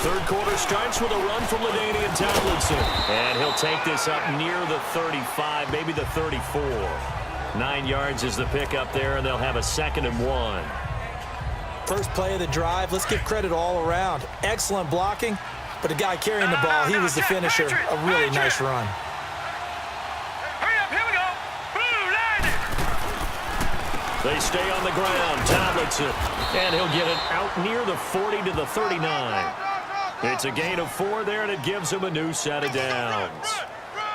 Third quarter starts with a run from LaDainian Tomlinson. And he'll take this up near the 35, maybe the 34. 9 yards is the pickup there, and they'll have a 2nd and 1. First play of the drive, let's give credit all around. Excellent blocking, but the guy carrying the ball, he was the finisher. A really nice run. Hurry up, here we go. Blue line it. They stay on the ground. Tomlinson. And he'll get it out near the 40 to the 39. It's a gain of 4 there, and it gives him a new set of downs.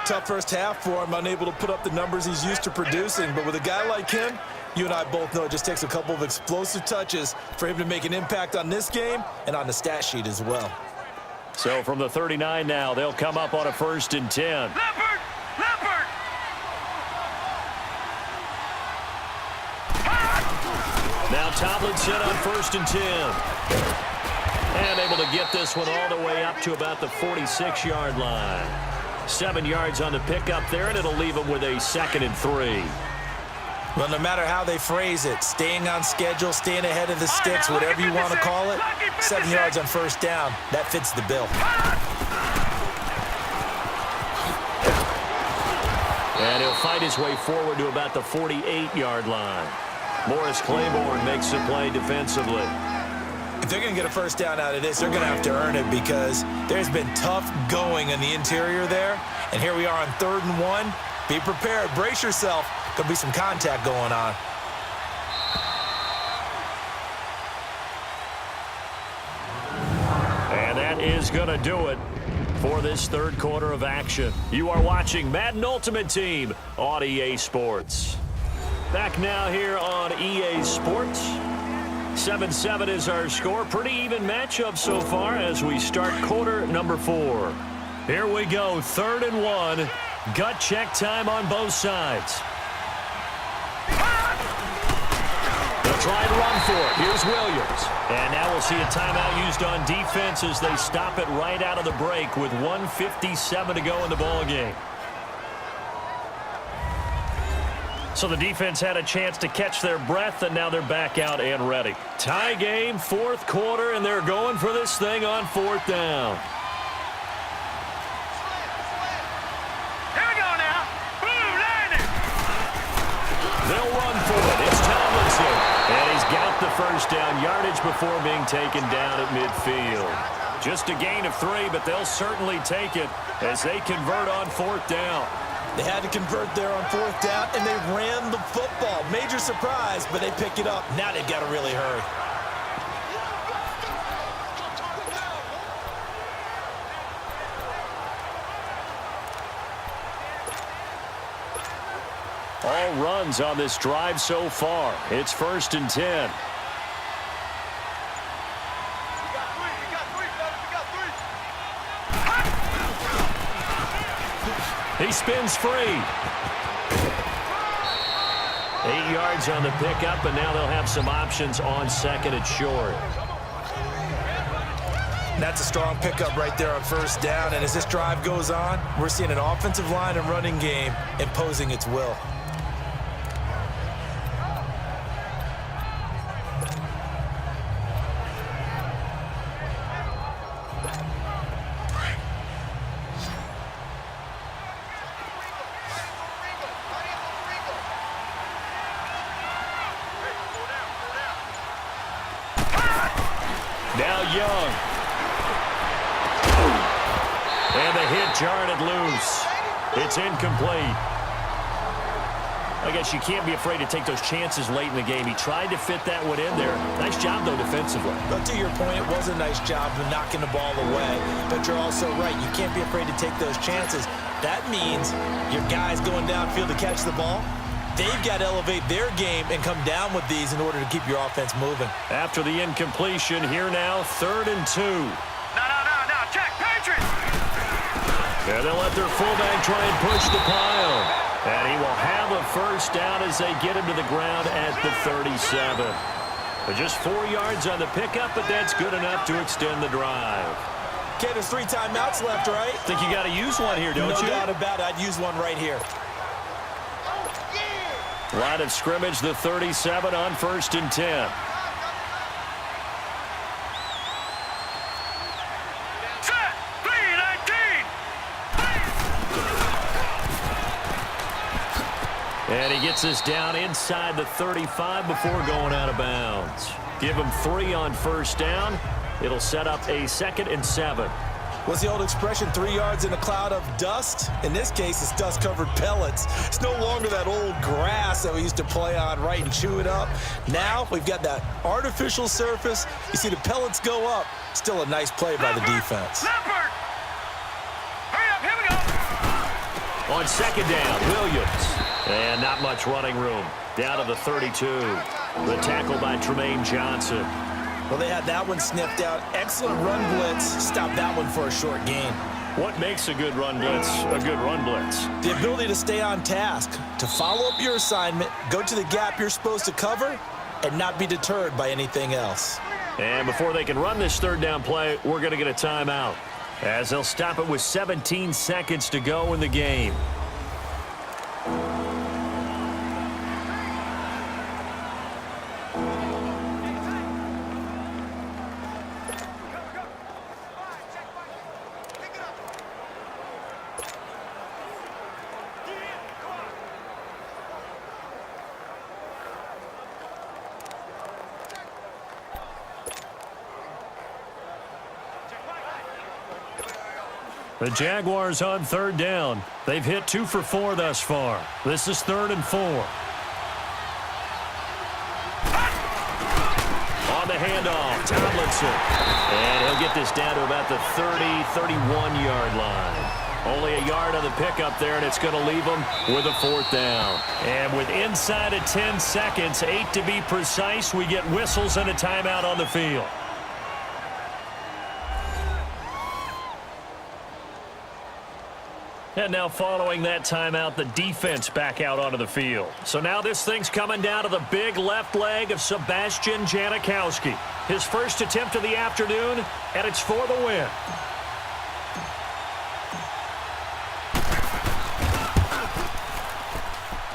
Tough first half for him, unable to put up the numbers he's used to producing. But with a guy like him, you and I both know it just takes a couple of explosive touches for him to make an impact on this game and on the stat sheet as well. So from the 39 now, they'll come up on a 1st and 10. Leopard! Leopard! Now Tomlinson on 1st and 10. And able to get this one all the way up to about the 46-yard line. 7 yards on the pickup there, and it'll leave him with a 2nd and 3. Well, no matter how they phrase it, staying on schedule, staying ahead of the sticks, whatever you want to call it, 7 yards on 1st down, that fits the bill. And he'll fight his way forward to about the 48-yard line. Morris Claiborne makes the play defensively. If they're going to get a 1st down out of this, they're going to have to earn it because there's been tough going in the interior there. And here we are on 3rd and 1. Be prepared. Brace yourself. Could be some contact going on. And that is going to do it for this 3rd quarter of action. You are watching Madden Ultimate Team on EA Sports. Back now here on EA Sports. 7-7 is our score. Pretty even matchup so far as we start quarter number 4. Here we go, 3rd and 1. Gut check time on both sides. They'll try and run for it. Here's Williams. And now we'll see a timeout used on defense as they stop it right out of the break with 1:57 to go in the ballgame. So the defense had a chance to catch their breath, and now they're back out and ready. Tie game, 4th quarter, and they're going for this thing on 4th down. Here we go now. Blue line it. They'll run for it. It's Tomlinson. And he's got the 1st down yardage before being taken down at midfield. Just a gain of 3, but they'll certainly take it as they convert on 4th down. They had to convert there on 4th down, and they ran the football. Major surprise, but they pick it up. Now they've got to really hurry. All runs on this drive so far. It's 1st and 10. He spins free. 8 yards on the pickup, and now they'll have some options on 2nd and short. That's a strong pickup right there on 1st down, and as this drive goes on, we're seeing an offensive line and running game imposing its will. Now Young. And the hit jarred it loose. It's incomplete. I guess you can't be afraid to take those chances late in the game. He tried to fit that one in there. Nice job, though, defensively. But to your point, it was a nice job of knocking the ball away. But you're also right. You can't be afraid to take those chances. That means your guys going downfield to catch the ball, they've got to elevate their game and come down with these in order to keep your offense moving. After the incompletion, here now, 3rd and 2. No, check, Patriots! And they'll let their fullback try and push the pile. And he will have a 1st down as they get him to the ground at the 37. But just 4 yards on the pickup, but that's good enough to extend the drive. Okay, there's 3 timeouts left, right? Think you got to use one here, don't you? No doubt about it. I'd use one right here. Line of scrimmage, the 37 on 1st and 10. And he gets this down inside the 35 before going out of bounds. Give him 3 on first down. It'll set up a 2nd and 7. What's the old expression, 3 yards in a cloud of dust? In this case, it's dust-covered pellets. It's no longer that old grass that we used to play on, right, and chew it up. Now we've got that artificial surface. You see the pellets go up. Still a nice play by the defense. Leopard! Hurry up, here we go! On 2nd down, Williams. And not much running room. Down to the 32. The tackle by Tremaine Johnson. Well, they had that one sniffed out. Excellent run blitz. Stop that one for a short gain. What makes a good run blitz a good run blitz? The ability to stay on task, to follow up your assignment, go to the gap you're supposed to cover, and not be deterred by anything else. And before they can run this 3rd down play, we're going to get a timeout, as they'll stop it with 17 seconds to go in the game. The Jaguars on 3rd down. They've hit 2 for 4 thus far. This is 3rd and 4. On the handoff, Tomlinson. And he'll get this down to about the 30, 31-yard line. Only a yard on the pickup there, and it's going to leave them with a 4th down. And with inside of 10 seconds, 8 to be precise, we get whistles and a timeout on the field. And now following that timeout, the defense back out onto the field. So now this thing's coming down to the big left leg of Sebastian Janikowski. His first attempt of the afternoon, and it's for the win.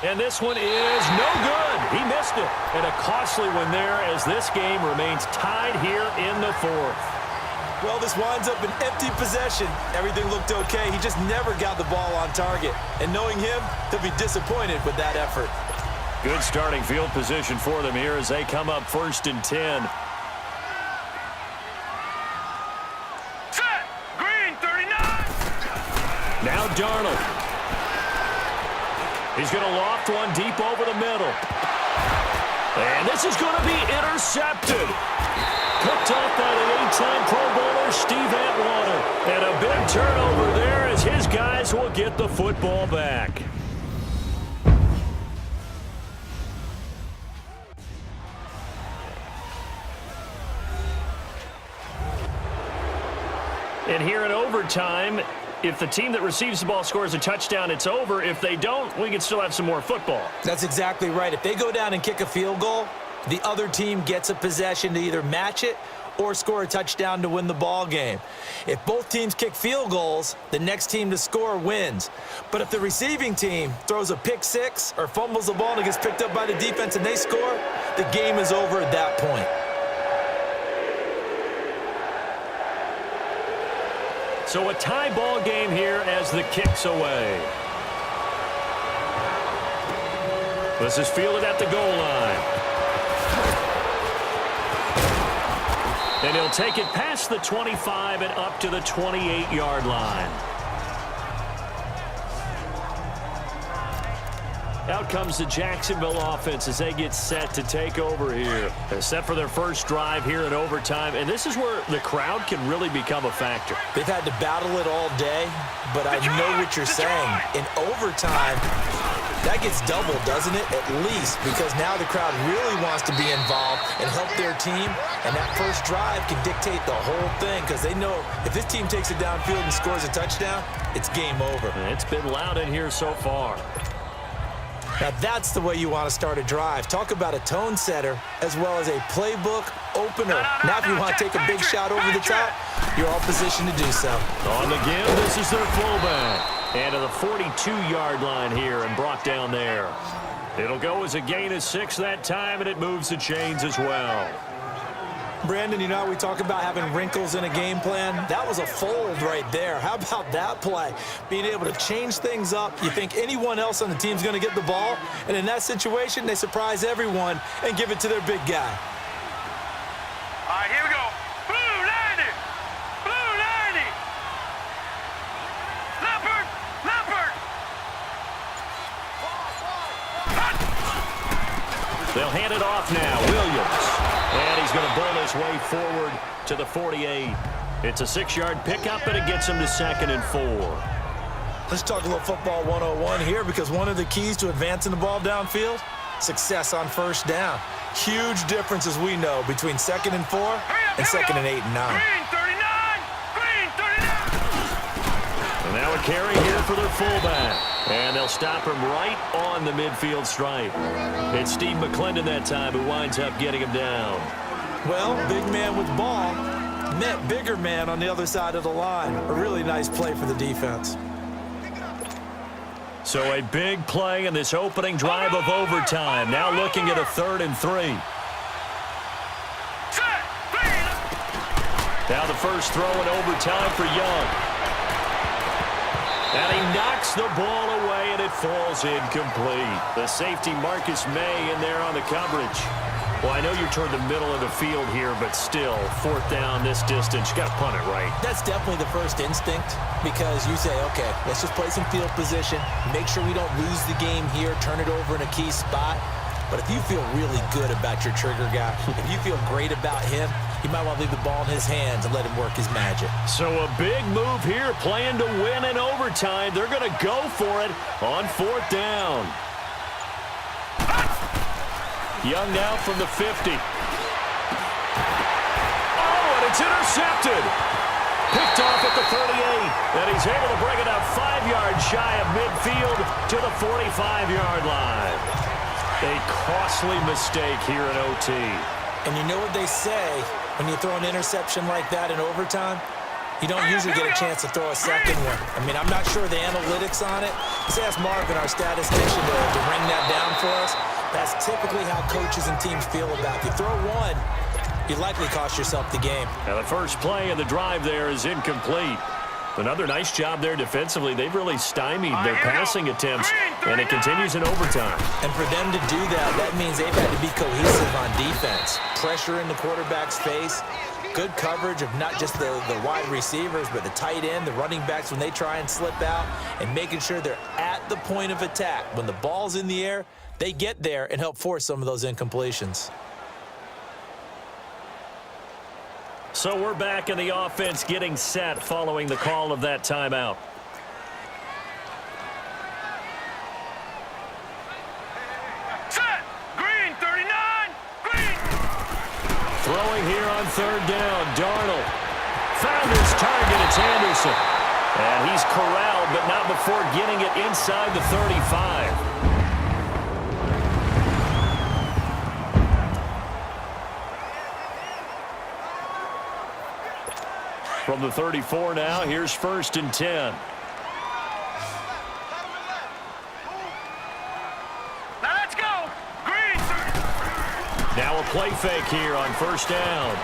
And this one is no good. He missed it. And a costly one there as this game remains tied here in the 4th. Well, this winds up an empty possession. Everything looked okay. He just never got the ball on target. And knowing him, he'll be disappointed with that effort. Good starting field position for them here as they come up 1st and 10. Set! Green, 39! Now Darnold. He's going to loft one deep over the middle. And this is going to be intercepted. Picked off by the 8-time Pro Bowler Steve Atwater. And a big turnover there as his guys will get the football back. And here in overtime, if the team that receives the ball scores a touchdown, it's over. If they don't, we can still have some more football. That's exactly right. If they go down and kick a field goal, the other team gets a possession to either match it or score a touchdown to win the ball game. If both teams kick field goals, the next team to score wins. But if the receiving team throws a pick six or fumbles the ball and it gets picked up by the defense and they score, the game is over at that point. So a tie ball game here as the kick's away. This is fielded at the goal line. And he'll take it past the 25 and up to the 28-yard line. Out comes the Jacksonville offense as they get set to take over here. They're set for their first drive here in overtime, and this is where the crowd can really become a factor. They've had to battle it all day, but I know what you're saying. In overtime, that gets doubled, doesn't it? At least, because now the crowd really wants to be involved and help their team, and that first drive can dictate the whole thing because they know if this team takes it downfield and scores a touchdown, it's game over. And it's been loud in here so far. Now that's the way you want to start a drive. Talk about a tone setter as well as a playbook opener. Now if you want to take a big shot over the top, you're all positioned to do so. On the give, this is their fullback. And to the 42-yard line here and brought down there. It'll go as a gain of 6 that time, and it moves the chains as well. Brandon, you know how we talk about having wrinkles in a game plan? That was a fold right there. How about that play? Being able to change things up. You think anyone else on the team's going to get the ball, and in that situation, they surprise everyone and give it to their big guy. All right, here we go. Blue 90. Blue 90. Leopard. Leopard. They'll hand it off now. Williams. And he's going to bull his way forward to the 48. It's a 6-yard pickup, and it gets him to 2nd and 4. Let's talk a little football 101 here, because one of the keys to advancing the ball downfield, success on first down. Huge difference, as we know, between 2nd and 4 and 2nd and 8 and 9. Green 39. Green 39. And now a carry here for their fullback. And they'll stop him right on the midfield stripe. It's Steve McClendon that time who winds up getting him down. Well, big man with ball met bigger man on the other side of the line. A really nice play for the defense. So a big play in this opening drive of overtime. Now looking at a 3rd and 3. Now the first throw in overtime for Young. And he knocks the ball away, and it falls incomplete. The safety, Marcus May, in there on the coverage. Well, I know you're toward the middle of the field here, but still, 4th down this distance. You got to punt it right. That's definitely the first instinct, because you say, okay, let's just play some field position, make sure we don't lose the game here, turn it over in a key spot. But if you feel really good about your trigger guy, if you feel great about him, you might want to leave the ball in his hands and let him work his magic. So a big move here, playing to win in overtime. They're going to go for it on 4th down. Young now from the 50. Oh, and it's intercepted. Picked off at the 38. And he's able to bring it up 5 yards shy of midfield to the 45-yard line. A costly mistake here in OT. And you know what they say, when you throw an interception like that in overtime, you don't usually get a chance to throw a second one. I mean, I'm not sure the analytics on it. Let's ask Marvin, our statistician, to ring that down for us. That's typically how coaches and teams feel about it. You throw one, you likely cost yourself the game. Now the first play of the drive there is incomplete. Another nice job there defensively. They've really stymied their passing attempts, and it continues in overtime. And for them to do that, that means they've had to be cohesive on defense. Pressure in the quarterback's face, good coverage of not just the wide receivers, but the tight end, the running backs when they try and slip out, and making sure they're at the point of attack. When the ball's in the air, they get there and help force some of those incompletions. So we're back in the offense getting set following the call of that timeout. Set. Green 39. Green. Throwing here on 3rd down. Darnold found his target. It's Anderson. And he's corralled, but not before getting it inside the 35. From the 34 now, here's 1st and 10. Now let's go. Green. Now a play fake here on 1st down.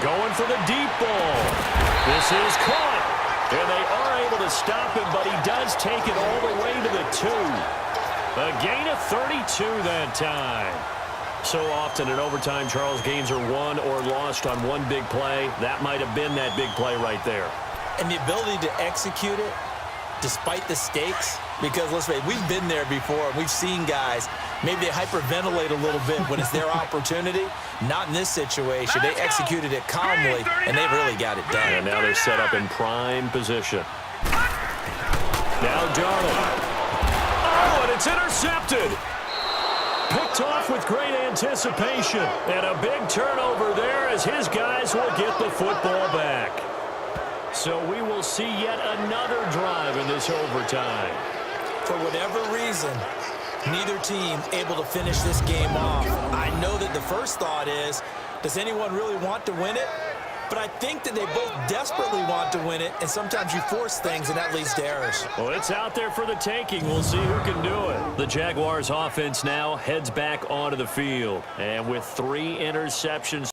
Going for the deep ball. This is caught. And they are able to stop him, but he does take it all the way to the 2. A gain of 32 that time. So often in overtime, Charles, games are won or lost on one big play. That might have been that big play right there. And the ability to execute it despite the stakes, because let's face it, we've been there before. We've seen guys, maybe they hyperventilate a little bit when it's their opportunity. Not in this situation. They executed it calmly, and they really got it done. And now they're set up in prime position. Now Darnold. Oh, and it's intercepted. Picked off with great anticipation. And a big turnover there as his guys will get the football back. So we will see yet another drive in this overtime. For whatever reason, neither team able to finish this game off. I know that the first thought is, does anyone really want to win it? But I think that they both desperately want to win it, and sometimes you force things, and that leads to errors. Well, it's out there for the taking. We'll see who can do it. The Jaguars offense now heads back onto the field. And with 3 interceptions